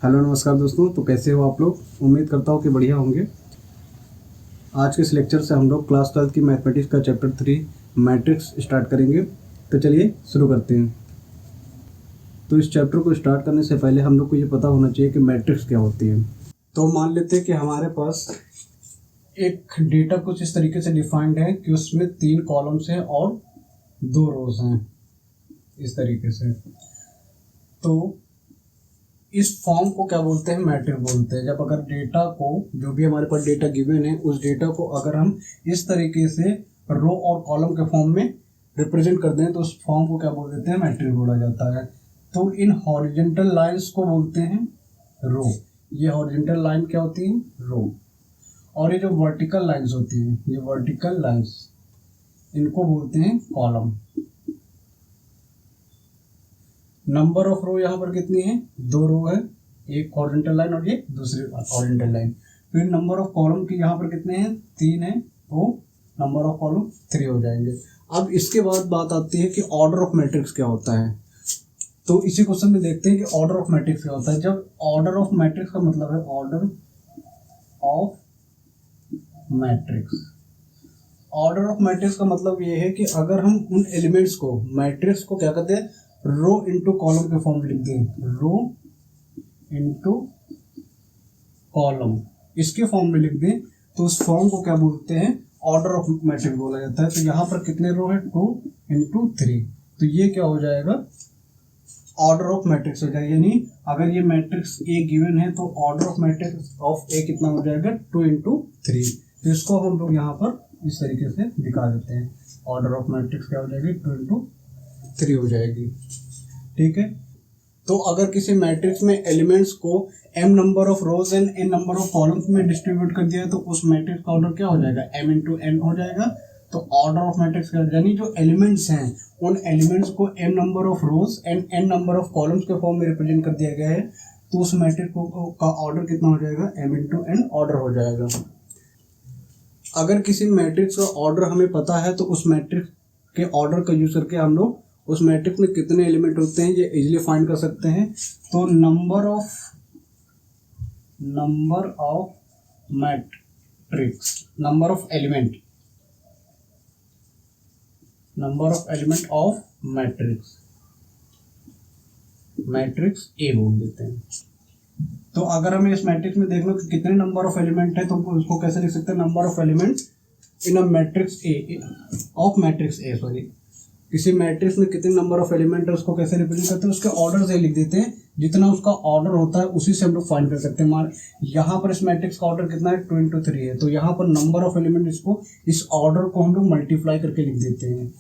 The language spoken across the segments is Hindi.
हेलो नमस्कार दोस्तों। तो कैसे हो आप लोग? उम्मीद करता हूँ कि बढ़िया होंगे। आज के इस लेक्चर से हम लोग क्लास 12 की मैथमेटिक्स का चैप्टर 3 मैट्रिक्स स्टार्ट करेंगे। तो चलिए शुरू करते हैं। तो इस चैप्टर को स्टार्ट करने से पहले हम लोग को ये पता होना चाहिए कि मैट्रिक्स क्या होती है। तो मान लेते हैं कि हमारे पास एक डेटा कुछ इस तरीके से डिफाइंड है कि उसमें 3 कॉलम्स हैं और 2 रोज हैं, इस तरीके से। तो इस फॉर्म को क्या बोलते हैं? मैट्रिक्स बोलते हैं। जब अगर डेटा को, जो भी हमारे पास डेटा गिवन है, उस डेटा को अगर हम इस तरीके से रो और कॉलम के फॉर्म में रिप्रेजेंट कर दें तो उस फॉर्म को क्या बोल देते हैं? मैट्रिक्स बोला जाता है। तो इन हॉरिजॉन्टल लाइंस को बोलते हैं रो। ये हॉरिजॉन्टल लाइन क्या होती है? रो। और ये जो वर्टिकल लाइंस होती है, ये वर्टिकल लाइंस, इनको बोलते हैं कॉलम। नंबर ऑफ रो यहाँ पर कितनी है? 2 रो है, एक हॉरिजॉन्टल लाइन और ये दूसरी हॉरिजॉन्टल लाइन। फिर नंबर ऑफ कॉलम की यहाँ पर कितने हैं? 3 है, तो नंबर ऑफ कॉलम 3 हो जाएंगे। अब इसके बाद बात आती है कि ऑर्डर ऑफ मैट्रिक्स क्या होता है। तो इसी क्वेश्चन में देखते हैं कि ऑर्डर ऑफ मैट्रिक्स क्या होता है। जब ऑर्डर ऑफ मैट्रिक्स का मतलब है order of matrix. Order of matrix का मतलब ये है कि अगर हम उन एलिमेंट्स को, मैट्रिक्स को क्या कहते हैं? रो इनटू कॉलम के फॉर्म में लिख दें, रो इनटू कॉलम, इसके फॉर्म में लिख दें, तो उस फॉर्म को क्या बोलते हैं? ऑर्डर ऑफ मैट्रिक्स बोला जाता है। तो यहाँ पर कितने रो है? 2 इंटू 3। तो ये क्या हो जाएगा? ऑर्डर ऑफ मैट्रिक्स हो जाएगा। यानी अगर ये मैट्रिक्स ए गिवन है तो ऑर्डर ऑफ मैट्रिक्स ऑफ ए कितना हो जाएगा? 2 इंटू 3। तो इसको हम लोग यहाँ पर इस तरीके से दिखा देते हैं। ऑर्डर ऑफ मैट्रिक्स क्या हो जाएगी? 2 इंटू 3 हो जाएगी। ठीक है। तो अगर किसी मैट्रिक्स में एलिमेंट्स को m number of rose and n number of columns में डिस्ट्रीब्यूट कर दिया है तो उस मैट्रिक्स का ऑर्डर क्या हो जाएगा? m इंटू n हो जाएगा। तो ऑर्डर ऑफ मैट्रिक्स का, यानी जो एलिमेंट्स हैं उन एलिमेंट्स को m number of rose and n number of columns के फॉर्म में रिप्रेजेंट कर दिया गया है, तो उस मैट्रिक्स का ऑर्डर कितना हो जाएगा? m इंटू n ऑर्डर हो जाएगा। अगर किसी मैट्रिक्स का ऑर्डर हमें पता है तो उस मैट्रिक्स के ऑर्डर का यूज करके हम लोग उस मैट्रिक्स में कितने एलिमेंट होते हैं ये इजीली फाइंड कर सकते हैं। तो number of matrix, number of element of matrix ए बोल देते हैं। तो अगर हमें इस मैट्रिक्स में देख लो कि कितने नंबर ऑफ एलिमेंट है तो उसको कैसे लिख सकते हैं? Number of element in a matrix A, of matrix A, sorry, किसी मैट्रिक्स में कितने नंबर ऑफ एलिमेंट है उसको कैसे रिप्रेजेंट करते हैं? उसके ऑर्डर से लिख देते हैं। जितना उसका ऑर्डर होता है उसी से हम लोग फाइंड कर सकते हैं। मान यहाँ पर इस मैट्रिक्स का ऑर्डर कितना है? 2 इंटू 3 है। तो यहाँ पर नंबर ऑफ एलिमेंट, इसको, इस ऑर्डर को हम लोग मल्टीप्लाई करके लिख देते हैं।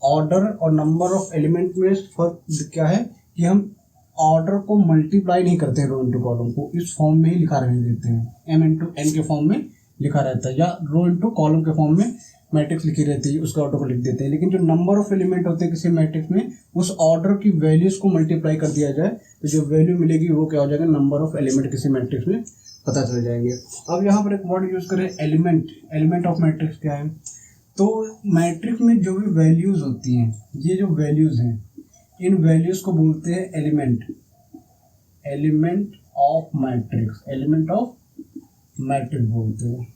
ऑर्डर और नंबर ऑफ एलिमेंट में फर्क क्या है कि हम ऑर्डर को मल्टीप्लाई नहीं करते हैं, रो इंटू कॉलम को इस फॉर्म में ही लिखा रहने देते हैं। m इंटू n के फॉर्म में लिखा रहता है, या रो इंटू कॉलम के फॉर्म में मैट्रिक्स लिखी रहती है, उसका ऑर्डर को लिख देते हैं। लेकिन जो नंबर ऑफ एलिमेंट होते हैं किसी मैट्रिक्स में, उस ऑर्डर की वैल्यूज को मल्टीप्लाई कर दिया जाए तो जो वैल्यू मिलेगी वो क्या हो जाएगा? नंबर ऑफ एलिमेंट किसी मैट्रिक्स में पता चल जाएंगे। अब यहाँ पर एक वर्ड यूज करें, एलिमेंट ऑफ मैट्रिक्स क्या है? तो मैट्रिक्स में जो भी वैल्यूज होती हैं, ये जो वैल्यूज हैं, इन वैल्यूज को बोलते हैं एलिमेंट ऑफ मैट्रिक्स बोलते हैं।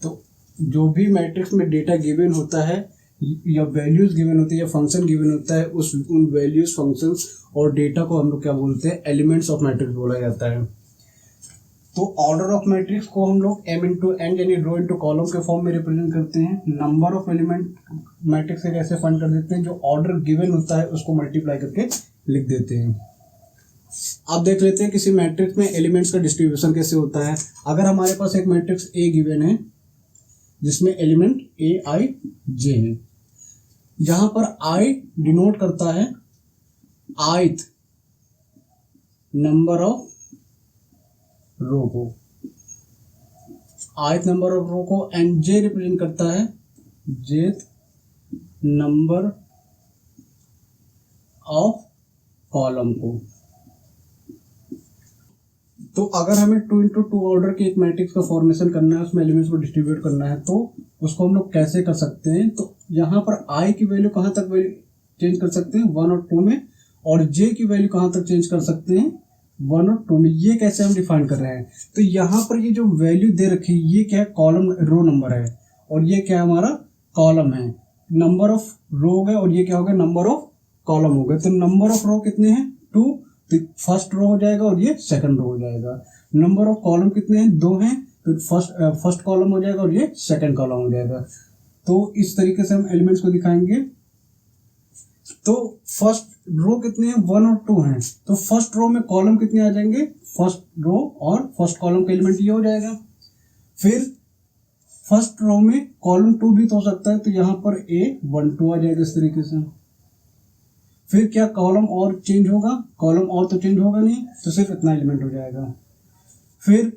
तो जो भी मैट्रिक्स में डेटा गिवन होता है या वैल्यूज गिवन होती है या फंक्शन गिवन होता है, उन वैल्यूज, फंक्शंस और डेटा को हम लोग क्या बोलते हैं? एलिमेंट्स ऑफ मैट्रिक्स बोला जाता है। तो ऑर्डर ऑफ मैट्रिक्स को हम लोग m इंटू n यानी रो इंटू कॉलम के फॉर्म में रिप्रेजेंट करते हैं। नंबर ऑफ एलिमेंट मैट्रिक्स से कैसे फाइंड कर देते हैं? जो ऑर्डर गिवन होता है उसको मल्टीप्लाई करके लिख देते हैं। अब देख लेते हैं किसी मैट्रिक्स में एलिमेंट्स का डिस्ट्रीब्यूशन कैसे होता है। अगर हमारे पास एक मैट्रिक्स ए गिवन है जिसमें एलिमेंट a i j है, जहां पर i डिनोट करता है ith नंबर ऑफ रो को, ith नंबर ऑफ रो को, एंड j रिप्रेजेंट करता है jth नंबर ऑफ कॉलम को। तो अगर हमें 2 इंटू 2 ऑर्डर के एक मैट्रिक्स का फॉर्मेशन करना है, उसमें एलिमेंट्स को डिस्ट्रीब्यूट करना है, तो उसको हम लोग कैसे कर सकते हैं? तो यहाँ पर i की वैल्यू कहाँ तक चेंज कर सकते हैं? 1 और 2 में, और j की वैल्यू कहाँ तक चेंज कर सकते हैं? 1 और 2 में, ये कैसे हम डिफाइन कर रहे हैं? तो यहाँ पर ये जो वैल्यू दे रखी है ये क्या है? कॉलम रो नंबर है, और ये क्या है? हमारा कॉलम है। नंबर ऑफ रो हो गए और ये क्या हो गया? नंबर ऑफ कॉलम हो गए। तो नंबर ऑफ रो कितने हैं? 2, तो फर्स्ट रो हो जाएगा और ये सेकंड रो हो जाएगा। नंबर ऑफ कॉलम कितने हैं? 2 हैं, तो फर्स्ट कॉलम हो जाएगा और ये सेकंड कॉलम हो जाएगा। तो इस तरीके से हम एलिमेंट्स को दिखाएंगे। तो फर्स्ट रो कितने हैं? 1 और 2 हैं, तो फर्स्ट रो में कॉलम कितने आ जाएंगे? फर्स्ट रो और फर्स्ट कॉलम का एलिमेंट ये हो जाएगा। फिर फर्स्ट रो में कॉलम 2 भी तो हो सकता है, तो यहाँ पर A12 आ जाएगा इस तरीके से। फिर क्या कॉलम और चेंज होगा? कॉलम और तो चेंज होगा नहीं, तो सिर्फ इतना एलिमेंट हो जाएगा। फिर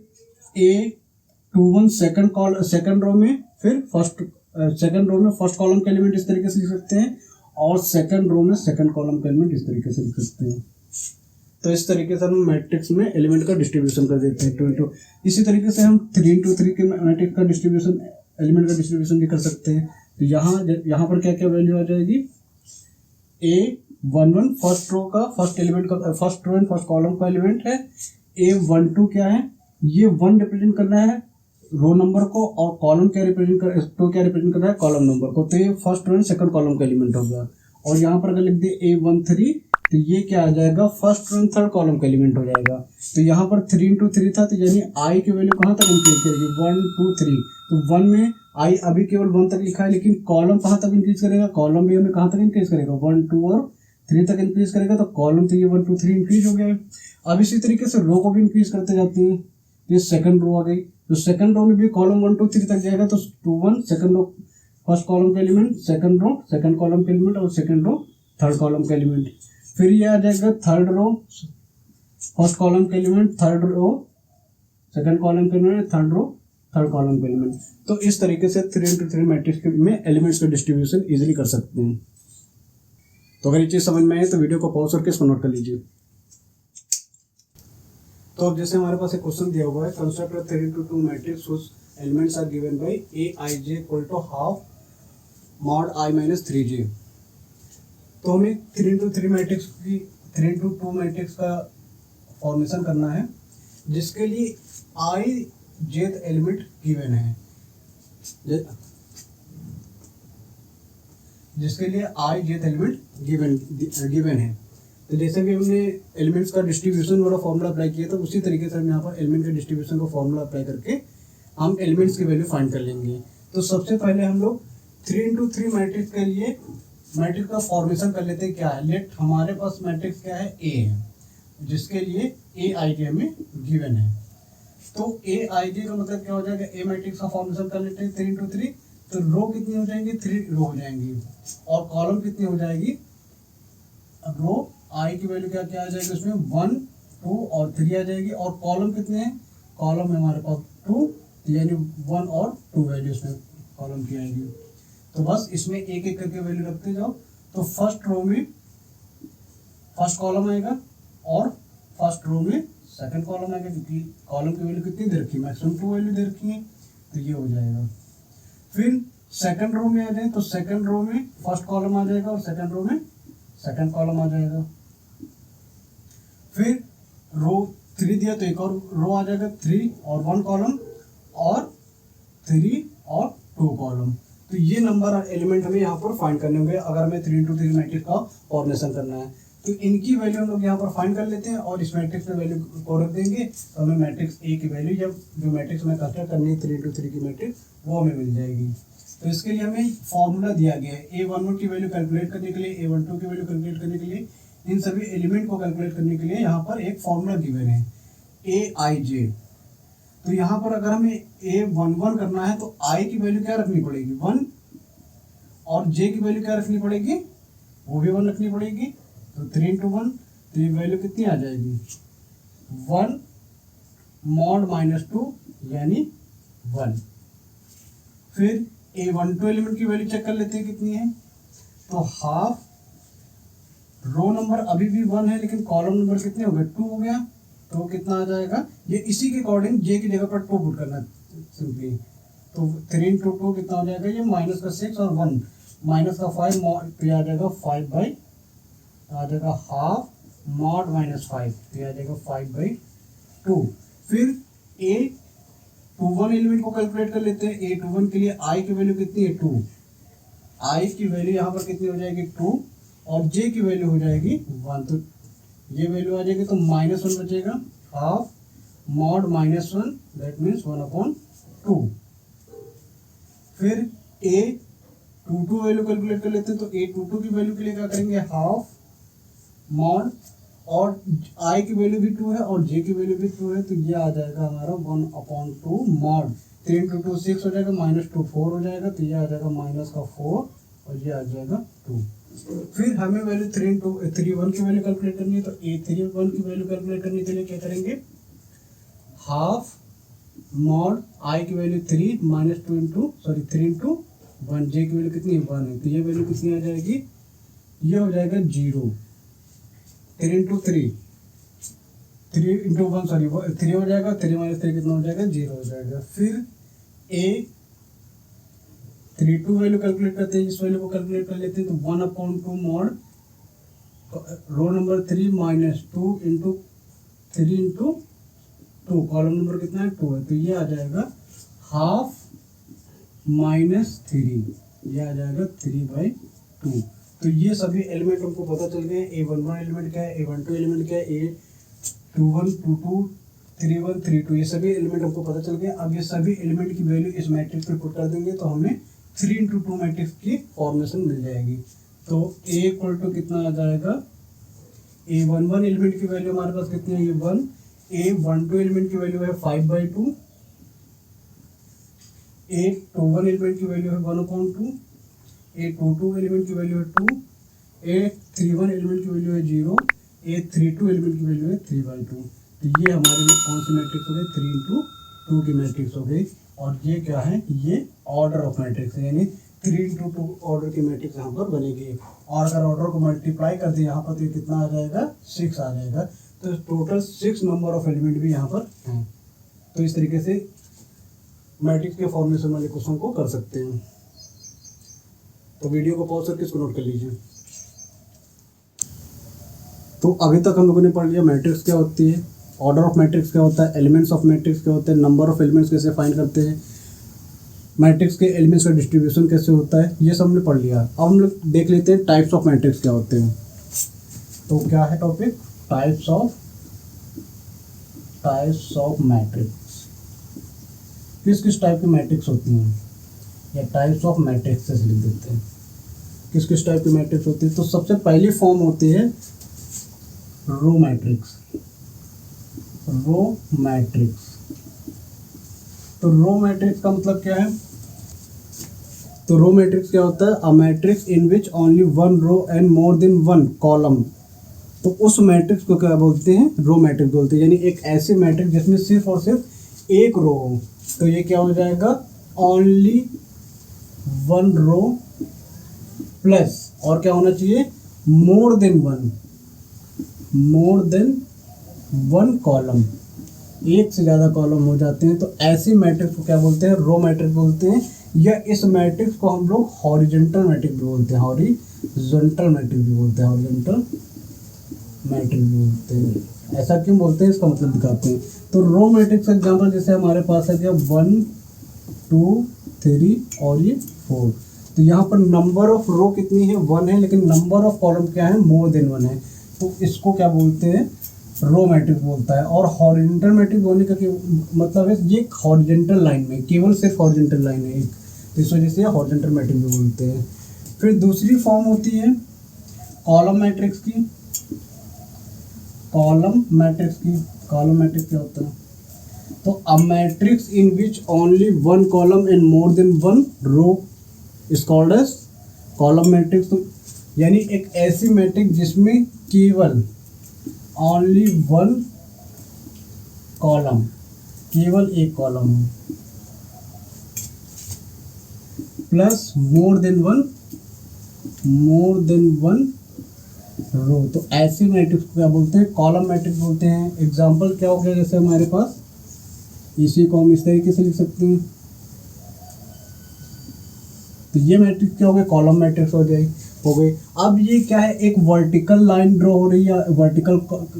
A21 सेकंड रो में, फिर सेकंड रो में फर्स्ट कॉलम का एलिमेंट इस तरीके से लिख सकते हैं, और सेकंड रो में सेकंड कॉलम का एलिमेंट इस तरीके से लिख सकते हैं। तो इस तरीके से हम मैट्रिक्स में एलिमेंट का डिस्ट्रीब्यूशन कर देते हैं 2 इसी तरीके से हम 3x3 के मैट्रिक्स का डिस्ट्रीब्यूशन, एलिमेंट का डिस्ट्रीब्यूशन भी कर सकते हैं। तो यहाँ पर क्या क्या वैल्यू आ जाएगी? A11 फर्स्ट रो का फर्स्ट एलिमेंट का first row and first column का एलिमेंट है। A12 क्या है? ये 1 रिप्रेजेंट करना है रो नंबर को, और कॉलम क्या रिप्रेजेंट कर 2 क्या रिप्रेजेंट कर रहा है? कॉलम नंबर को। तो ये first row and second column का एलिमेंट होगा। और यहाँ पर अगर लिख दे A13, तो ये क्या आ जाएगा? First row and third column का एलिमेंट हो जाएगा। तो यहाँ पर 3 into 3 था, तो यानी आई की वैल्यू कहाँ तक इंक्रीज करेगी? 1 2 3। तो 1 में आई अभी केवल 1 तक लिखा है, लेकिन कॉलम कहाँ तक इंक्रीज करेगा? कॉलम भी हमें कहाँ तक इंक्रीज करेगा? 1 2 और 3 तक इंक्रीज करेगा। तो कॉलम तो ये 1 2 3 इंक्रीज हो गया। अब इसी तरीके से रो को भी इंक्रीज करते जाते हैं। ये सेकंड रो आ गई, तो सेकंड रो में भी कॉलम 1 2 3 तक जाएगा, तो 2 1 सेकंड रो फर्स्ट कॉलम का element, second row second column का एलिमेंट, और सेकंड रो थर्ड कॉलम का एलिमेंट। फिर ये आ जाएगा थर्ड रो फर्स्ट कॉलम का element, third row second column का element, third row third column का एलिमेंट। तो इस तरीके से 3 into 3 मैट्रिक्स में एलिमेंट्स का डिस्ट्रीब्यूशन इजीली कर सकते हैं। तो अगर ये चीज समझ में आए तो वीडियो को पॉज करके इसको नोट कर लीजिए। तो अब जैसे हमारे पास एक क्वेश्चन दिया हुआ है, construct a 3 into 2 matrix whose elements are given by aij equal to half mod I minus 3j। तो हमें 3 into 3 मैट्रिक्स की 3 into 2 मैट्रिक्स का फॉर्मेशन करना है, जिसके लिए I जेथ एलिमेंट गिवन है, जिसके लिए I जेथ एलिमेंट गिवन है। तो जैसे भी हमने एलिमेंट्स का डिस्ट्रीब्यूशन वाला फॉर्मूला अप्लाई किया था, उसी तरीके से हम यहाँ पर एलिमेंट के डिस्ट्रीब्यूशन का फॉर्मूला अप्लाई करके हम एलिमेंट्स की वैल्यू फाइंड कर लेंगे। तो सबसे पहले हम लोग 3 into 3 मैट्रिक्स के लिए मैट्रिक्स का फॉर्मेशन कर लेते हैं। क्या है? लेट हमारे पास मैट्रिक्स क्या है? ए है, जिसके लिए ए आई जे हमें गिवन है। तो ए आई जे का मतलब क्या हो जाएगा? ए मैट्रिक्स का फॉर्मेशन कर लेते हैं 3 into 3। तो रो कितनी हो जाएंगी? 3 रो हो जाएंगी, और कॉलम कितनी हो जाएगी? रो आई की वैल्यू क्या क्या आ जाएगी उसमें? 1 2 और 3 आ जाएगी। और कॉलम कितने हैं? कॉलम है हमारे पास 2, यानी 1 और 2 वैल्यू उसमें कॉलम की आएगी। तो बस इसमें एक एक करके वैल्यू रखते जाओ। तो फर्स्ट रो में फर्स्ट कॉलम आएगा, और फर्स्ट रो में सेकंड कॉलम आएगा, क्योंकि कॉलम की वैल्यू कितनी दे रखी है? मैक्सिमम 2 वैल्यू दे रखी है, तो ये हो जाएगा। फिर सेकंड रो में आ जाए, तो सेकंड रो में फर्स्ट कॉलम आ जाएगा, और सेकंड रो में सेकंड कॉलम आ जाएगा। फिर रो 3 दिया, तो एक और रो आ जाएगा, 3 और 1 कॉलम, और 3 और 2 कॉलम। तो ये नंबर और एलिमेंट हमें यहाँ पर फाइंड करने होंगे अगर हमें 3 into 3 मैट्रिक्स का फॉर्मेशन करना है। तो इनकी वैल्यू हम लोग यहाँ पर फाइंड कर लेते हैं, और इस मैट्रिक्स में वैल्यू को रख देंगे, तो हमें मैट्रिक्स ए की वैल्यू, जब जो मैट्रिक्स में कंस्ट्रक्ट करनी है 3 into 3 की मैट्रिक्स, वो हमें मिल जाएगी। तो इसके लिए हमें फॉर्मूला दिया गया है, A11 की वैल्यू कैलकुलेट करने के लिए, A12 की वैल्यू कैलकुलेट करने के लिए, इन सभी एलिमेंट को कैलकुलेट करने के लिए यहाँ पर एक फॉर्मूला गिवन है aij। तो यहाँ पर अगर हमें A11 करना है, तो i की वैल्यू क्या रखनी पड़ेगी? 1, और j की वैल्यू क्या रखनी पड़ेगी? वो भी 1 रखनी पड़ेगी। तो 3 into 1, तो ये वैल्यू कितनी आ जाएगी? 1 mod -2 यानी 1। फिर A12 एलिमेंट की वैल्यू चेक कर लेते हैं कितनी है। तो हाफ रो नंबर अभी भी 1 है, लेकिन कॉलम नंबर कितने हो गए? 2 हो गया। तो कितना आ जाएगा? ये इसी के अकॉर्डिंग j की जगह पर 2 पुट करना सिंपली। तो 3 into 2 कितना हो जाएगा? ये -6 और 1 -5, तो आ जाएगा 5 बाई, आ जाएगा हाफ मॉड -5, तो यह आ जाएगा 5/2। फिर A21 एलिमेंट को कैलकुलेट कर लेते हैं। A21 के लिए I की वैल्यू कितनी है 2, I की वैल्यू यहाँ पर कितनी हो जाएगी 2 और J की वैल्यू हो जाएगी 1, तो ये वैल्यू आ जाएगी तो -1 बचेगा, हाफ मॉड -1 दैट मीन्स 1/2। फिर A22 वैल्यू कैलकुलेट कर लेते हैं, तो A22 की वैल्यू के लिए क्या करेंगे, हाफ मॉड, और I की वैल्यू भी 2 है और J की वैल्यू भी 2 है, तो ये आ जाएगा हमारा 1/2 मॉड। 3 × 2 6 हो जाएगा, -2 4 हो जाएगा, तो ये आ जाएगा -4 और ये आ जाएगा 2। फिर हमें वैल्यू 3 की वैल्यू कैलकुलेट करनी है, तो A31 की वैल्यू कैलकुलेट करने के लिए क्या करेंगे, हाफ मॉड I की वैल्यू 3 × 1, J की वैल्यू कितनी 1 है, तो ये वैल्यू कितनी आ जाएगी, ये हो जाएगा 0। 3 × 3 3 × 1 सॉरी 3 हो जाएगा, 3 - 3 कितना हो जाएगा, 0 हो जाएगा। फिर A32 वैल्यू कैलकुलेट करते हैं, इस वैल्यू को कैलकुलेट कर लेते हैं, तो 1/2 mod row number 3 -2 × 3 × 2, column number कितना है 2 है, तो ये आ जाएगा हाफ -3, ये आ जाएगा 3/2। तो ये सभी एलिमेंट हमको पता चल गए। A11 एलिमेंट क्या है, A12 एलिमेंट क्या है, A21 22 31 32, ये सभी एलिमेंट हमको पता चल गए। अब ये सभी एलिमेंट की वैल्यू इस मैट्रिक्स में पुट कर देंगे तो हमें 3 × 2 मैट्रिक्स की फॉर्मेशन मिल जाएगी। तो A = कितना आ जाएगा, A11 एलिमेंट की वैल्यू हमारे पास कितनी है, 1, A12 एलिमेंट की वैल्यू है 5/2, A21 एलिमेंट की वैल्यू है 1/2, A22 एलिमेंट की वैल्यू है 2, A31 एलिमेंट की वैल्यू है 0, A32 एलिमेंट की वैल्यू है 3/2। तो ये हमारे में कौन सी मैट्रिक्स हो गई, 3 × 2 की मैट्रिक्स हो गई। और ये क्या है, ये ऑर्डर ऑफ मैट्रिक्स है, यानी 3 × 2 ऑर्डर की मैट्रिक्स यहाँ पर बनेगी। और अगर ऑर्डर को मल्टीप्लाई कर दे यहाँ पर, तो ये कितना आ जाएगा, 6 आ जाएगा। तो टोटल 6 नंबर ऑफ एलिमेंट भी यहाँ पर हैं। तो इस तरीके से मैट्रिक्स के फॉर्मेशन वाले क्वेश्चन को कर सकते हैं। तो वीडियो को पॉज करके इसको नोट कर लीजिए। तो अभी तक हम लोगों ने पढ़ लिया मैट्रिक्स क्या होती है, ऑर्डर ऑफ मैट्रिक्स क्या होता है, एलिमेंट्स ऑफ मैट्रिक्स क्या होते हैं, नंबर ऑफ एलिमेंट्स कैसे फाइंड करते हैं, मैट्रिक्स के एलिमेंट्स का डिस्ट्रीब्यूशन कैसे होता है, ये सब हमने पढ़ लिया। अब हम लोग देख लेते हैं टाइप्स ऑफ मैट्रिक्स क्या होते हैं। तो क्या है टॉपिक, टाइप्स ऑफ मैट्रिक्स। किस किस टाइप की मैट्रिक्स होती हैं, या टाइप्स ऑफ मैट्रिक्स लिख देते हैं, किस किस टाइप की मैट्रिक्स होती है। तो सबसे पहली फॉर्म होती है रो मैट्रिक्स। तो रो मैट्रिक्स का मतलब क्या है, तो रो मैट्रिक्स क्या होता है, a matrix in which only one row and more than one column. तो उस मैट्रिक्स को क्या बोलते हैं, रो मैट्रिक्स बोलते हैं, यानी एक ऐसी मैट्रिक्स जिसमें सिर्फ और सिर्फ एक रो हो। तो ये क्या हो जाएगा, ओनली वन रो प्लस, और क्या होना चाहिए, मोर देन वन कॉलम, एक से ज़्यादा कॉलम हो जाते हैं। तो ऐसी मैट्रिक्स को क्या बोलते हैं, रो मैट्रिक्स बोलते हैं। या इस मैट्रिक्स को हम लोग हॉरिजॉन्टल मैट्रिक्स भी बोलते हैं, हॉरिजॉन्टल मैट्रिक्स भी बोलते हैं। ऐसा क्यों बोलते हैं, इसका मतलब दिखाते हैं। तो रो मैट्रिक्स का एग्जाम्पल जैसे हमारे पास है क्या, 1 2 3 और ये 4। तो यहाँ पर नंबर ऑफ रो कितनी है, 1 है, लेकिन नंबर ऑफ कॉलम क्या है, मोर देन 1 है। तो इसको क्या बोलते हैं, रो मैट्रिक्स बोलता है। और हॉरिजॉन्टल मैट्रिक्स बोलने का मतलब है ये हॉरिजॉन्टल लाइन में, केवल सिर्फ हॉरिजॉन्टल लाइन है एक, तो इस वजह से हॉरिजॉन्टल मैट्रिक्स भी बोलते हैं। फिर दूसरी फॉर्म होती है कॉलम मैट्रिक्स की। कॉलम मैट्रिक्स क्या होता है, तो a matrix in which only one column and more than one row is called as column matrix. तो यानी एक ऐसी मैट्रिक्स जिसमें केवल ओनली वन कॉलम, केवल एक कॉलम हो, प्लस मोर देन वन रो। तो ऐसी मैट्रिक्स को क्या बोलते हैं, कॉलम मैट्रिक्स बोलते हैं। एग्जाम्पल क्या हो गया, जैसे हमारे पास, इसी को हम इस तरीके से लिख सकते हैं। तो ये मैट्रिक्स क्या हो गया, कॉलम मैट्रिक्स हो जाएगी। हो गई। अब ये क्या है, एक वर्टिकल लाइन ड्रॉ हो रही है वर्टिकल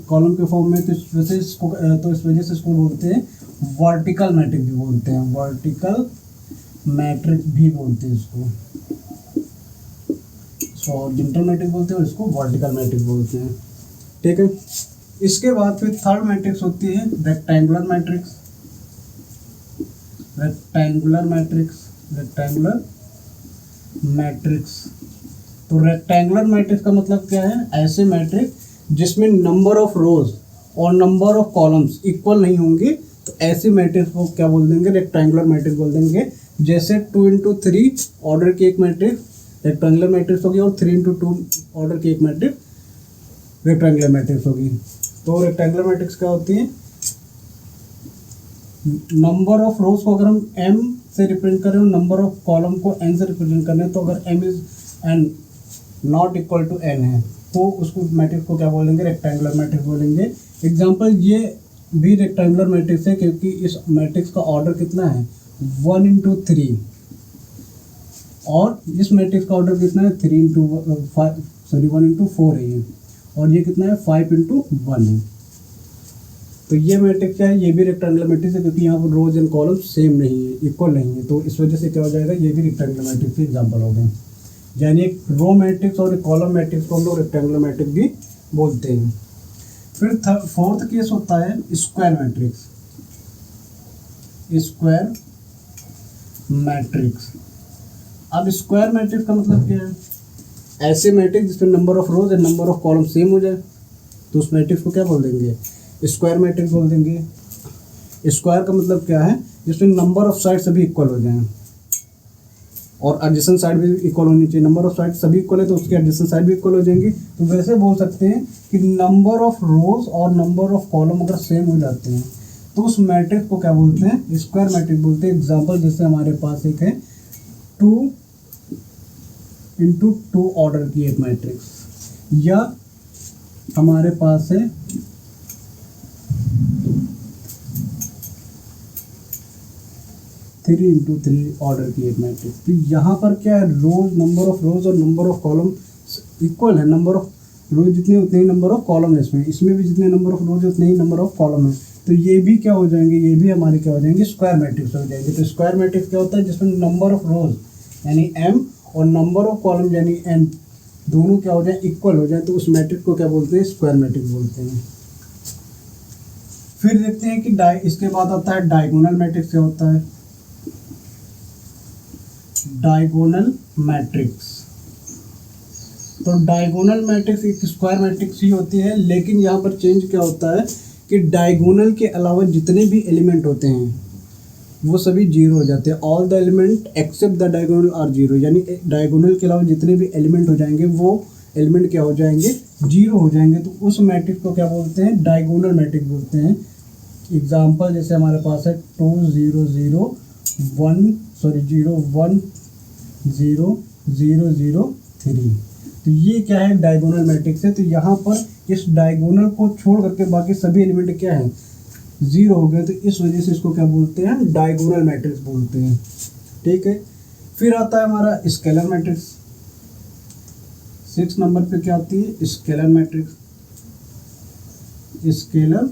कॉलम के फॉर्म में, तो इस वजह से इसको बोलते हैं वर्टिकल मैट्रिक्स भी बोलते हैं, वर्टिकल मैट्रिक्स भी बोलते हैं इसको हॉरिजॉन्टल मैट्रिक्स बोलते हैं और इसको वर्टिकल मैट्रिक्स बोलते हैं। ठीक है, इसके बाद फिर थर्ड मैट्रिक्स होती है rectangular matrix. Rectangular matrix, rectangular matrix. तो रेक्टेंगुलर मैट्रिक्स का मतलब क्या है, ऐसे मैट्रिक्स जिसमें नंबर ऑफ रोज और नंबर ऑफ कॉलम्स इक्वल नहीं होंगे, तो ऐसे मैट्रिक्स को क्या बोल देंगे, रेक्टेंगुलर मैट्रिक्स बोल देंगे। जैसे 2×3 ऑर्डर की एक मैट्रिक्स रेक्टेंगुलर मैट्रिक्स होगी और 3×2 ऑर्डर की एक मैट्रिक्स रेक्टेंगुलर मैट्रिक्स होगी। तो रेक्टेंगुलर मैट्रिक्स क्या होती है, नंबर ऑफ रोज को अगर हम m से रिप्रेजेंट करें और नंबर ऑफ कॉलम को n से रिप्रेजेंट करें, तो अगर m is n not equal to n है तो उसको मैट्रिक्स को क्या बोलेंगे, रेक्टेंगुलर मैट्रिक्स बोलेंगे। एग्जांपल ये भी रेक्टेंगुलर मैट्रिक्स है क्योंकि इस मैट्रिक्स का ऑर्डर कितना है 1×3 और इस मैट्रिक्स का ऑर्डर कितना है 1×4 है ये, और ये कितना है 5×1 है। तो ये मैट्रिक्स क्या है, ये भी रेक्टेंगुलर मैट्रिक्स है क्योंकि यहाँ पर रोज एंड कॉलम सेम नहीं है, इक्वल नहीं है, तो इस वजह से क्या हो जाएगा, ये भी रेक्टेंगुलर मैट्रिक्स के एग्जाम्पल हो गए। यानी एक रो मैट्रिक्स और एक कॉलम मैट्रिक्स को हम लोग रेक्टेंगुलर मैट्रिक्स भी बोलते हैं। फिर फोर्थ केस होता है स्क्वायर मैट्रिक्स। स्क्वायर मैट्रिक्स, अब स्क्वायर मैट्रिक्स का मतलब क्या है, ऐसे मैट्रिक्स जिसमें number of rose and number of column same हो जाए, तो उस मैट्रिक्स को क्या बोल देंगे, स्क्वायर मैट्रिक्स बोल देंगे। स्क्वायर का मतलब क्या है, जिसमें नंबर ऑफ साइड सभी इक्वल हो जाएं और एडजेसेंट साइड भी इक्वल होनी चाहिए। नंबर ऑफ साइड सभी इक्वल है तो उसके एडजेसेंट साइड भी इक्वल हो जाएंगी। तो वैसे बोल सकते हैं कि नंबर ऑफ रोज और नंबर ऑफ कॉलम अगर सेम हो जाते हैं तो उस मैट्रिक्स को क्या बोलते हैं, स्क्वायर मैट्रिक्स बोलते हैं। एग्जाम्पल जैसे हमारे पास एक है 2×2 ऑर्डर की एक मैट्रिक्स, या हमारे पास है 3×3 ऑर्डर की एक मैट्रिक्स। तो यहाँ पर क्या है, रोज, नंबर ऑफ रोज और नंबर ऑफ कॉलम इक्वल है, नंबर ऑफ रोज जितने उतने ही नंबर ऑफ कॉलम है, इसमें भी जितने नंबर ऑफ रोज उतने ही नंबर ऑफ कॉलम है। तो ये भी क्या हो जाएंगे, ये भी हमारे क्या हो जाएंगे, स्क्वायर मैट्रिक्स हो जाएंगे। तो स्क्वायर मैट्रिक्स क्या होता है, जिसमें नंबर ऑफ रोज यानी m और नंबर ऑफ कॉलम यानी n दोनों क्या हो जाए, इक्वल हो जाए, तो उस मैट्रिक्स को क्या बोलते हैं, स्क्वायर मैट्रिक्स बोलते हैं। फिर देखते हैं कि इसके बाद आता है डायगोनल मैट्रिक्स। क्या होता है डायगोनल मैट्रिक्स, तो डायगोनल मैट्रिक्स एक स्क्वायर मैट्रिक्स ही होती है, लेकिन यहाँ पर चेंज क्या होता है कि डायगोनल के अलावा जितने भी एलिमेंट होते हैं वो सभी जीरो हो जाते हैं। All the element except the diagonal are zero, यानी डायगोनल के अलावा जितने भी एलिमेंट हो जाएंगे वो एलिमेंट क्या हो जाएंगे, जीरो हो जाएंगे। तो उस मैट्रिक्स को क्या बोलते हैं, डायगोनल मैट्रिक्स बोलते हैं। एग्जाम्पल जैसे हमारे पास है 0 1 0 0 0 3, तो ये क्या है, डायगोनल मैट्रिक्स है। तो यहाँ पर इस डायगोनल को छोड़ करके बाकी सभी एलिमेंट क्या है, जीरो हो गए, तो इस वजह से इसको क्या बोलते हैं, डायगोनल मैट्रिक्स बोलते हैं। ठीक है, फिर आता है हमारा स्केलर मैट्रिक्स। 6 नंबर पे क्या होती है, स्केलर मैट्रिक्स। स्केलर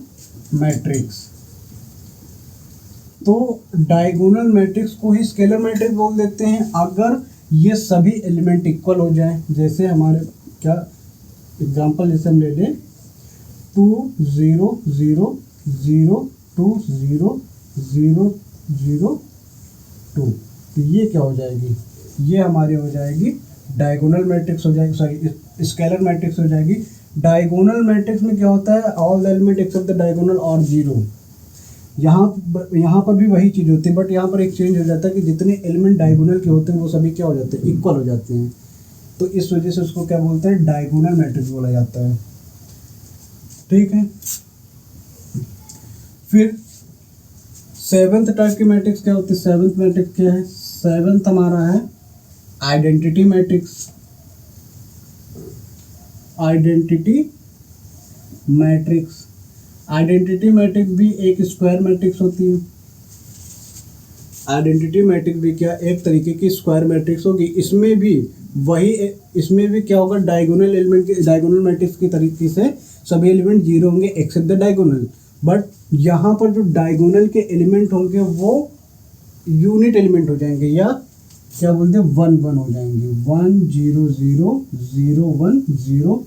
मैट्रिक्स, तो डायगोनल मैट्रिक्स को ही स्केलर मैट्रिक्स बोल देते हैं अगर ये सभी एलिमेंट इक्वल हो जाएं। जैसे हमारे क्या एग्जांपल जैसे हम ले लें 2 0 0 0 2 0 0 0 2, तो ये क्या हो जाएगी, ये हमारी हो जाएगी डायगोनल मैट्रिक्स हो जाएगी, सॉरी स्केलर मैट्रिक्स हो जाएगी। डायगोनल मैट्रिक्स में क्या होता है, all the element except the diagonal are zero. यहाँ पर भी वही चीज़ होती है, बट यहाँ पर एक चेंज हो जाता है कि जितने एलिमेंट डायगोनल के होते हैं वो सभी क्या हो जाते हैं, इक्वल हो जाते हैं। तो इस वजह से उसको क्या बोलते हैं, डायगोनल मैट्रिक्स बोला जाता है। ठीक है, फिर 7th टाइप की मैट्रिक्स क्या होती है, 7th मैट्रिक्स क्या है, 7th हमारा है identity matrix. Identity matrix, identity matrix भी एक स्क्वायर मैट्रिक्स होती है। आइडेंटिटी मैट्रिक्स भी क्या एक तरीके की स्क्वायर मैट्रिक्स होगी। इसमें भी क्या होगा, डायगोनल एलिमेंट के डायगोनल मैट्रिक्स की तरीके से सभी एलिमेंट जीरो होंगे एक्सेप्ट द डायगोनल। बट यहाँ पर जो डायगोनल के एलिमेंट होंगे वो यूनिट एलिमेंट हो जाएंगे, या क्या बोलते हैं 1 1 हो जाएंगे, 1 0 0 0 1 0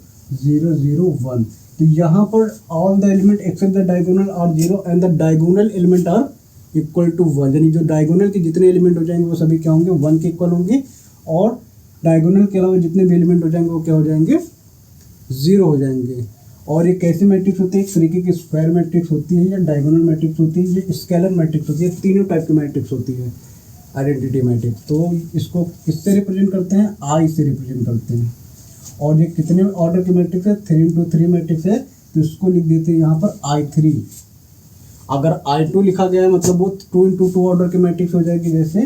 0 0 1। तो यहाँ पर all the element except the diagonal are zero and the diagonal element are equal to 1, यानी जो डायगोनल के जितने एलिमेंट हो जाएंगे वो सभी क्या होंगे 1 के इक्वल होंगे, और डायगोनल के अलावा जितने भी एलिमेंट हो जाएंगे वो क्या हो जाएंगे 0 हो जाएंगे। और ये कैसी मैट्रिक्स होती है, एक तरीके की स्क्वायर मैट्रिक्स होती है, या डायगोनल मैट्रिक्स होती है, या स्केलर मैट्रिक्स होती है, तीनों टाइप की मैट्रिक्स होती है आइडेंटिटी मैट्रिक्स। तो इसको किससे रिप्रेजेंट करते हैं, आई से रिप्रेजेंट करते हैं। और ये कितने ऑर्डर की मैट्रिक्स है, 3 × 3 मैट्रिक्स है, तो इसको लिख देते हैं यहाँ पर I3। अगर I2 लिखा गया है मतलब वो 2 × 2 ऑर्डर की मैट्रिक्स हो जाएगी, जैसे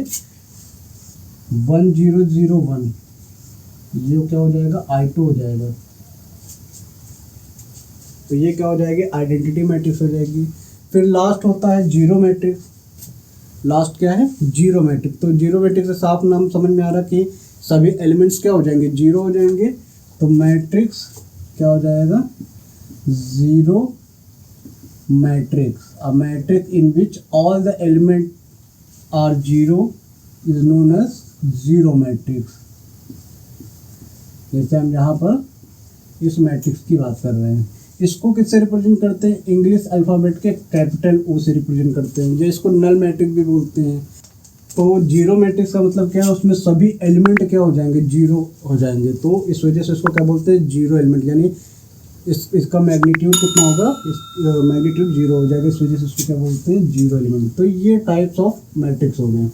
1 0 0 1, ये क्या हो जाएगा I2 हो जाएगा। तो ये क्या हो जाएगी आइडेंटिटी मैट्रिक्स हो जाएगी। फिर लास्ट होता है जीरो मैट्रिक्स। लास्ट क्या है, जीरो मैट्रिक्स। तो जीरो मैट्रिक्स से साफ नाम समझ में आ रहा कि सभी एलिमेंट्स क्या हो जाएंगे, जीरो हो जाएंगे। तो मैट्रिक्स क्या हो जाएगा, zero matrix. A matrix in which all the element are zero is known as zero matrix. जैसे हम यहाँ पर इस मैट्रिक्स की बात कर रहे हैं, इसको किससे रिप्रेजेंट करते हैं, इंग्लिश अल्फ़ाबेट के कैपिटल O से रिप्रेजेंट करते हैं, जो इसको नल मैट्रिक्स भी बोलते हैं। तो जीरो मैट्रिक्स का मतलब क्या है, उसमें सभी एलिमेंट क्या हो जाएंगे, जीरो हो जाएंगे। तो इस वजह से इसको क्या बोलते हैं, जीरो एलिमेंट, यानी इसका मैग्नीट्यूड कितना होगा, इस मैग्नीट्यूड जीरो हो जाएगा, इस वजह से इसको क्या बोलते हैं, जीरो एलिमेंट। तो ये टाइप्स ऑफ मैट्रिक्स हो गए।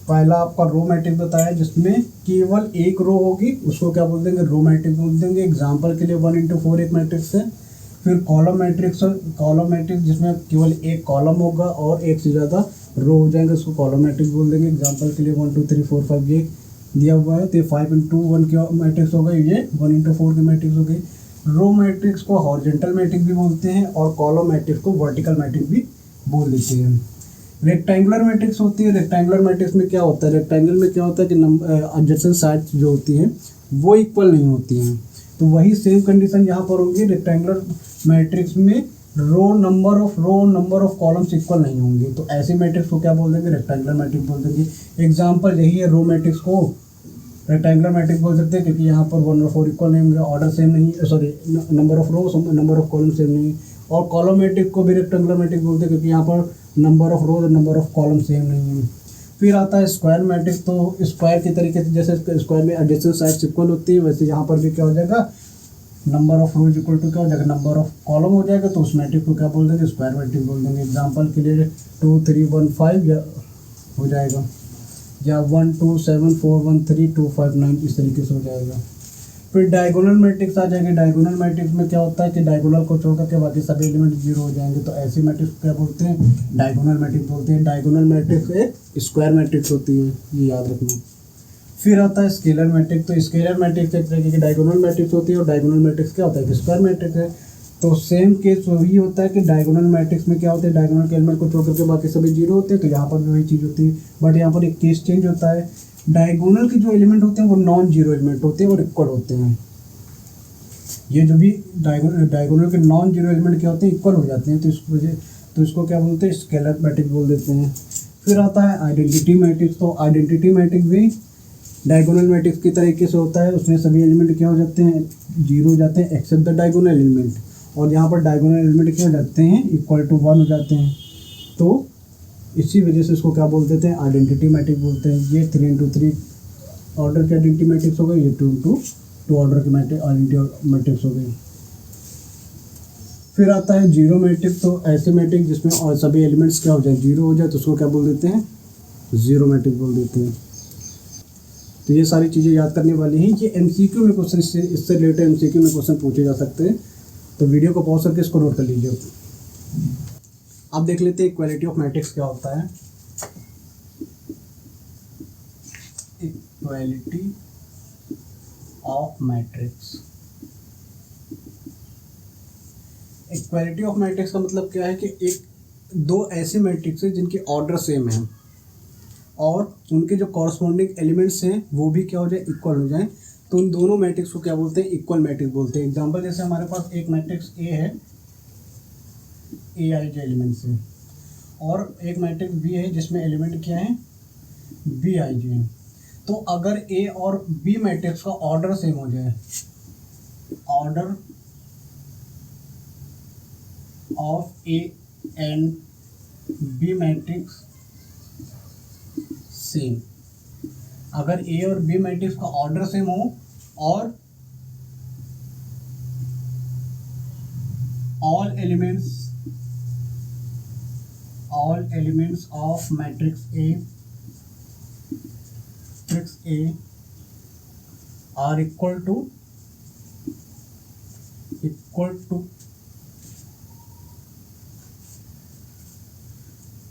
पहला आपका रो मैट्रिक्स बताया जिसमें केवल एक रो होगी, उसको क्या बोल देंगे, रो मैट्रिक्स बोल देंगे। एग्जांपल के लिए 1 × 4 एक मैट्रिक्स है। फिर कॉलम मैट्रिक्स जिसमें केवल एक कॉलम होगा और एक से ज़्यादा रो हो जाएंगे, उसको कॉलम मैट्रिक्स बोल देंगे। एग्जांपल के लिए 1 2 3 4 5 ये दिया हुआ है, तो ये 5 × 1 की मैट्रिक्स हो गई, ये 1 × 4 की मैट्रिक्स हो गई। रो मैट्रिक्स को हॉरिजॉन्टल मैट्रिक्स भी बोलते हैं, और कॉलम मैट्रिक्स को वर्टिकल मैट्रिक्स भी बोल देते हैं। रेक्टेंगुलर मैट्रिक्स होती है। रेक्टेंगुलर मैट्रिक्स में क्या होता है, रेक्टेंगल में क्या होता है कि एडजेसेंट साइड्स जो होती हैं वो इक्वल नहीं होती हैं। तो वही सेम कंडीशन यहाँ पर होगी। रेक्टेंगुलर मैट्रिक्स में नंबर ऑफ कॉलम्स इक्वल नहीं होंगे, तो ऐसे मैट्रिक्स को क्या बोल देंगे, रेक्टेंगुलर मैट्रिक्स बोल देंगे। एग्जाम्पल यही है, रो मैट्रिक्स को रेक्टेंगुलर मैट्रिक्स बोल सकते हैं, क्योंकि यहाँ पर 1 और 4 इक्वल नहीं होंगे, ऑर्डर सेम नहीं, sorry number of row number of column same नहीं। और कॉलम मैट्रिक्स को भी रेक्टेंगुलर मैट्रिक्स बोलते हैं, क्योंकि यहाँ पर नंबर ऑफ रोज और नंबर ऑफ कॉलम सेम नहीं है। फिर आता है स्क्वायर मैट्रिक्स। तो स्क्वायर के तरीके से जैसे स्क्वायर में एडजेसेंट साइड्स इक्वल होती है, वैसे यहाँ पर भी क्या हो जाएगा, number of rows equal to क्या हो जाएगा, नंबर ऑफ कॉलम हो जाएगा। तो उस मैट्रिक्स को क्या बोल देंगे, स्क्वायर मैट्रिक्स बोल देंगे। एग्जाम्पल के लिए 2 3 1 5 हो जाएगा, या 1 2 7 4 1 3 2 5 9 इस तरीके से हो जाएगा। फिर डायगोनल मैट्रिक्स आ जाएंगे। डायगोनल मैट्रिक्स में क्या होता है कि डायगोनल को छोड़ करके बाकी सभी एलिमेंट जीरो हो जाएंगे, तो ऐसी मैट्रिक्स क्या बोलते हैं, डायगोनल मैट्रिक्स बोलते हैं। डायगोनल मैट्रिक्स एक स्क्वायर मैट्रिक्स होती है, ये याद रखना। फिर आता है स्केलर मैट्रिक्स। तो स्केलर मैट्रिक्स एक तरीके की डायगोनल मैट्रिक्स होती है, और डायगोनल मैट्रिक्स क्या होता है कि स्क्वायर मैट्रिक्स है। तो सेम केस वही होता है कि डायगोनल मैट्रिक्स में क्या होता है, डायगोनल के एलिमेंट को छोड़ करके बाकी सभी जीरो होते हैं, तो यहाँ पर भी वही चीज़ होती है। बट यहाँ पर एक केस चेंज होता है, डायगोनल के जो एलिमेंट होते हैं वो नॉन जीरो एलिमेंट होते हैं और इक्वल होते हैं। ये जो भी डायगोनल के नॉन जीरो एलिमेंट क्या होते हैं, इक्वल हो जाते हैं, तो इसको क्या बोलते हैं, स्केलर मैट्रिक्स बोल देते हैं। फिर आता है आइडेंटिटी मैट्रिक्स। तो आइडेंटिटी मैट्रिक्स भी डायगोनल मैट्रिक्स की तरीके से होता है, उसमें सभी एलिमेंट क्या हो जाते हैं, जीरो हो जाते हैं एक्सेप्ट द डायगोनल एलिमेंट, और यहाँ पर डायगोनल एलिमेंट क्या हो जाते हैं, इक्वल टू 1 हो जाते हैं। तो इसी वजह से इसको क्या बोल देते हैं, आइडेंटिटी मैट्रिक्स बोलते हैं। ये 3 × 3 ऑर्डर की आइडेंटिटी मैट्रिक्स हो गई, ये 2 × 2 ऑर्डर की आइडेंटिटी मैट्रिक्स हो गई। फिर आता है जीरो मैट्रिक्स। तो ऐसे मैट्रिक्स जिसमें और सभी एलिमेंट्स क्या हो जाए, जीरो हो जाए, तो उसको क्या बोल देते हैं, जीरो मैट्रिक्स बोल देते हैं। तो ये सारी चीज़ें याद करने वाली हैं। ये एमसीक्यू में क्वेश्चन, इससे रिलेटेड एमसीक्यू में क्वेश्चन पूछे जा सकते हैं, तो वीडियो को पॉज करके इसको नोट कर लीजिए। अब देख लेते हैं इक्वालिटी ऑफ मैट्रिक्स क्या होता है। Equality of matrix. Equality of matrix का मतलब क्या है कि एक दो ऐसे मैट्रिक्स हैं जिनके ऑर्डर सेम है और उनके जो कॉरस्पॉन्डिंग एलिमेंट्स हैं वो भी क्या हो जाए, इक्वल हो जाए, तो उन दोनों मैट्रिक्स को क्या बोलते हैं, इक्वल मैट्रिक्स बोलते हैं। एग्जांपल जैसे हमारे पास एक मैट्रिक्स ए है, ए आई जे एलिमेंट्स है, और एक मैट्रिक्स बी है जिसमें एलिमेंट क्या है, बी आई जे है। तो अगर ए और बी मैट्रिक्स का ऑर्डर सेम हो जाए, order of A and B matrix same, अगर ए और बी मैट्रिक्स का ऑर्डर सेम हो और all elements of matrix A are equal to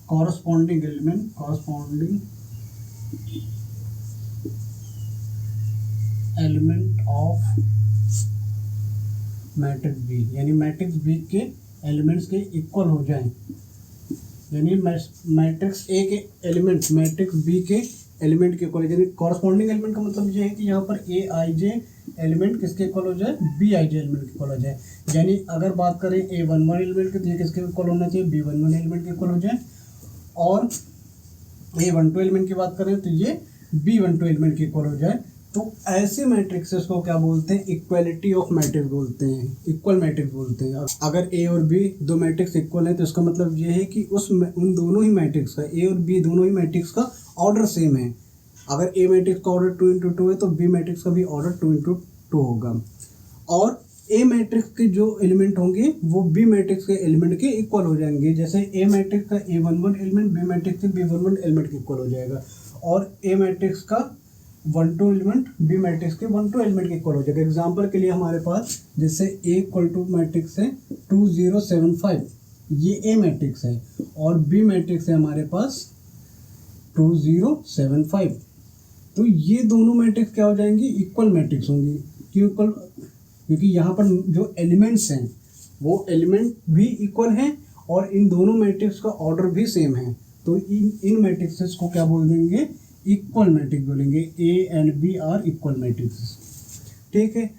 corresponding element of matrix B, यानी मैट्रिक्स बी के एलिमेंट्स के इक्वल हो जाएं, यानी मैट्रिक्स ए के एलिमेंट्स मैट्रिक्स बी के एलिमेंट के इक्वल, यानी कॉरस्पॉन्डिंग एलिमेंट का मतलब ये है कि यहाँ पर ए आई जे एलिमेंट किसके इक्वल हो जाए, बी आई जे एलिमेंट के इक्वल हो जाए। यानी अगर बात करें ए वन वन एलिमेंट के तो ये किसके इक्वल होना चाहिए, बी वन वन एलिमेंट के इक्वल हो जाए, और ए वन टू एलिमेंट की बात करें तो ये बी वन टू एलिमेंट के इक्वल हो जाए। तो ऐसे मैट्रिक्सेस को क्या बोलते हैं, इक्वलिटी ऑफ मैट्रिक्स बोलते हैं, इक्वल मैट्रिक्स बोलते हैं। अगर ए और बी दो मैट्रिक्स इक्वल है तो इसका मतलब ये है कि उन दोनों ही मैट्रिक्स का, ए और बी दोनों ही मैट्रिक्स का ऑर्डर सेम है। अगर ए मैट्रिक्स का ऑर्डर 2 × 2 है तो बी मैट्रिक्स का भी ऑर्डर 2 × 2 होगा, और ए मैट्रिक्स के जो एलिमेंट होंगे वो बी मैट्रिक्स के एलिमेंट के इक्वल हो जाएंगे। जैसे ए मैट्रिक्स का A one one element B matrix के बी वन वन एलिमेंट के इक्वल हो जाएगा, और ए मैट्रिक्स का 1 2 एलिमेंट बी मैट्रिक्स के 1 2 एलिमेंट के इक्वल हो जाएगा। एग्जांपल के लिए हमारे पास जैसे ए इक्वल टू मैट्रिक्स है 2 0 7 5, ये ए मैट्रिक्स है, और बी मैट्रिक्स है हमारे पास 2 0 7 5, तो ये दोनों मैट्रिक्स क्या हो जाएंगी, इक्वल मैट्रिक्स होंगी। क्यों इक्वल, क्योंकि यहाँ पर जो एलिमेंट्स हैं वो एलिमेंट भी इक्वल हैं और इन दोनों मैट्रिक्स का ऑर्डर भी सेम है, तो इन मैट्रिक्सेस को क्या बोल देंगे, इक्वल मैट्रिक्स बोलेंगे। A and B are equal matrix, ठीक है।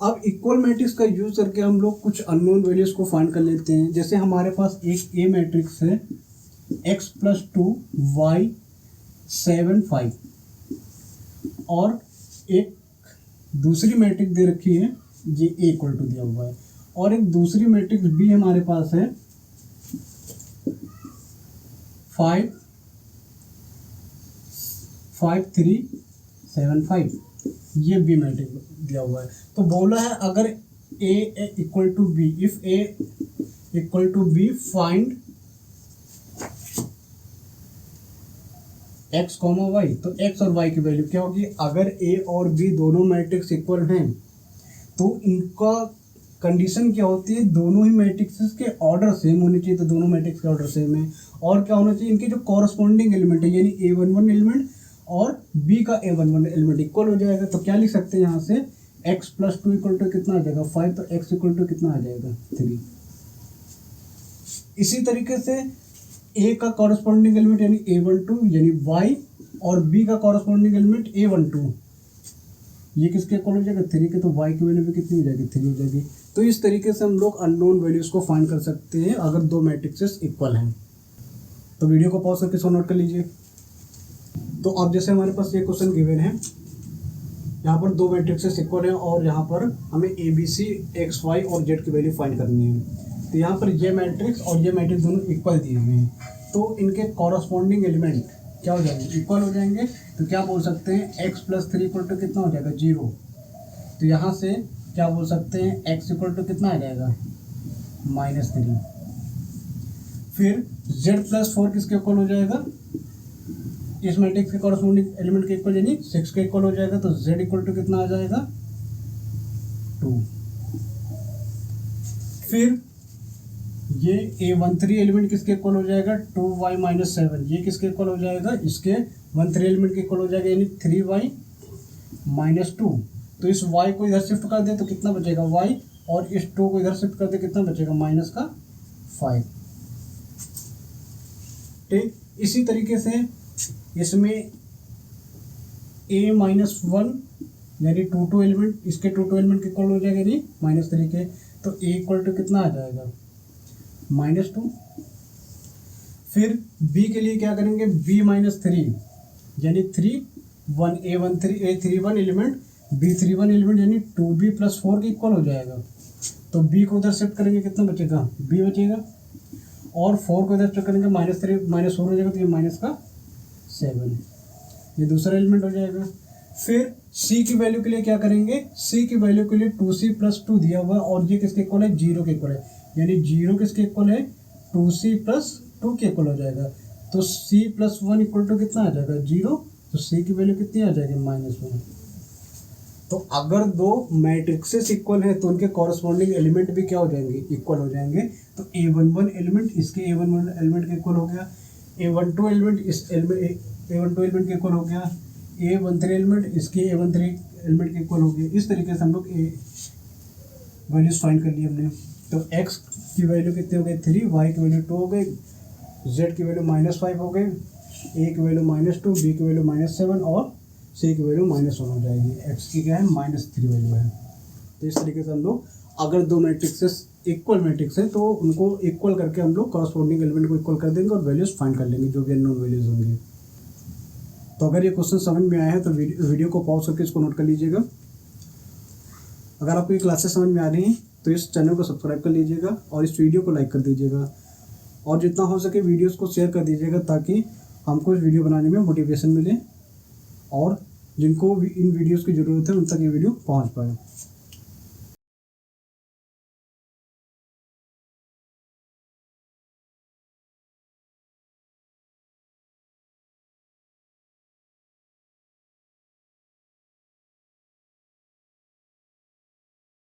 अब इक्वल मैट्रिक्स का यूज करके हम लोग कुछ अननोन वैल्यूज को फाइंड कर लेते हैं। जैसे हमारे पास एक ए मैट्रिक्स है x + 2 y 7 5, और एक दूसरी मैट्रिक्स दे रखी है, ये ए इक्वल टू दिया हुआ है, और एक दूसरी मैट्रिक्स बी हमारे पास है 5 5 3 7 5, ये बी मैट्रिक्स दिया हुआ है। तो बोला है अगर A equal to B, if A equal to B find x, y, तो x और y की वैल्यू क्या होगी। अगर a और b दोनों मैट्रिक्स इक्वल हैं तो इनका कंडीशन क्या होती है, दोनों ही मैट्रिक्स के ऑर्डर सेम होने चाहिए, तो दोनों मैट्रिक्स के ऑर्डर सेम है। और क्या होना चाहिए, इनके जो कॉरस्पॉन्डिंग एलिमेंट है, यानी ए वन वन एलिमेंट और b का A one one element equal हो जाएगा। तो क्या लिख सकते हैं यहाँ से, x + 2 इक्वल टू कितना आ जाएगा 5, तो x इक्वल टू कितना आ जाएगा 3। इसी तरीके से a का कॉरस्पॉन्डिंग एलिमेंट यानी a12 यानी y, और b का कॉरस्पॉन्डिंग एलिमेंट a12, ये किसके इक्वल हो जाएगा 3 के, तो y की वैल्यू भी कितनी हो जाएगी 3 हो जाएगी। तो इस तरीके से हम लोग अननोन वैल्यूज को फाइंड कर सकते हैं अगर दो मैट्रिक्सेस इक्वल हैं। तो वीडियो को पॉज करके सो नोट कर लीजिए। तो अब जैसे हमारे पास ये क्वेश्चन गिवन है, यहाँ पर दो मैट्रिक्सेस इक्वल हैं और यहाँ पर हमें A B C X Y और जेड की वैल्यू फाइंड करनी है। तो यहाँ पर ये मैट्रिक्स और ये मैट्रिक्स दोनों इक्वल दिए हुए हैं, तो इनके कॉरस्पॉन्डिंग एलिमेंट क्या हो जाएंगे, इक्वल हो जाएंगे। तो क्या बोल सकते हैं, x + 3 इक्वल टू कितना हो जाएगा 0। तो यहाँ से क्या बोल सकते हैं, x इक्वल टू कितना आ जाएगा -3। फिर z + 4 किसके इक्वल हो जाएगा, इस मैट्रिक्स के कॉरस्पॉन्डिंग एलिमेंट के इक्वल यानी 6 के इक्वल हो जाएगा। तो z इक्वल टू कितना आ जाएगा 2। फिर ये a13 एलिमेंट किसके इक्वल हो जाएगा 2y - 7, ये किसके इक्वल हो जाएगा, इसके 13 एलिमेंट के इक्वल हो जाएगा यानी 3y - 2। तो इस y को इधर शिफ्ट कर दे तो कितना बचेगा y, और इस 2 को इधर शिफ्ट कर दे कितना बचेगा -5। ठीक, इसी तरीके से इसमें a-1 यानी टू एलिमेंट, इसके टू एलिमेंट के इक्वल हो जाएगा यानी -3 के, तो a इक्वल टू कितना आ जाएगा -2। फिर b के लिए क्या करेंगे, b-3 यानी 3 1 a31 एलिमेंट b31 एलिमेंट यानी 2b + 4 के इक्वल हो जाएगा। तो b को उधर शिफ्ट करेंगे, कितना बचेगा, b बचेगा, और 4 को इधर शिफ्ट करेंगे -3 -4 हो जाएगा, तो ये -7, ये दूसरा एलिमेंट हो जाएगा। फिर c की वैल्यू के लिए क्या करेंगे, c की वैल्यू के लिए 2c + 2 दिया हुआ है, और ये किसके इक्वल है, 0 के इक्वल है, यानी 0 किसके इक्वल है, 2c + 2 के इक्वल हो जाएगा। तो c + 1 इक्वल टू कितना आ जाएगा, 0, तो c की वैल्यू कितनी आ जाएगी, -1। तो अगर दो मैट्रिक्सेस इक्वल है तो उनके कॉरस्पॉन्डिंग एलिमेंट भी क्या हो जाएंगे, इक्वल हो जाएंगे। तो a11 एलिमेंट इसके a11 एलिमेंट के इक्वल हो गया, a12 एलिमेंट इस a12 एलिमेंट के इक्वल हो गया, a13 एलिमेंट इसके a13 एलिमेंट के इक्वल हो गया। इस तरीके से हम लोग वैल्यूज फाइंड कर ली हमने। तो x की वैल्यू कितनी हो गई, 3, y की वैल्यू 2 हो गई, z की वैल्यू -5 हो गई, a की वैल्यू -2, b की वैल्यू -7 और c की वैल्यू -1 हो जाएगी। x की क्या है, -3 वैल्यू है। तो इस तरीके से हम लोग अगर दो मैट्रिक्सेस इक्वल मैट्रिक्स है तो उनको इक्वल करके हम लोग कॉरस्पॉन्डिंग एलिमेंट को इक्वल कर देंगे और वैल्यूज फाइंड कर लेंगे जो भी अननोन वैल्यूज होंगी। तो अगर ये क्वेश्चन समझ में आया है तो वीडियो को पॉज करके इसको नोट कर लीजिएगा। अगर आपको ये क्लासेस समझ में आ रही हैं तो इस चैनल को सब्सक्राइब कर लीजिएगा और इस वीडियो को लाइक कर दीजिएगा, और जितना हो सके वीडियोस को शेयर कर दीजिएगा ताकि हमको इस वीडियो बनाने में मोटिवेशन मिले और जिनको इन वीडियोस की ज़रूरत है उन तक ये वीडियो पहुंच पाए।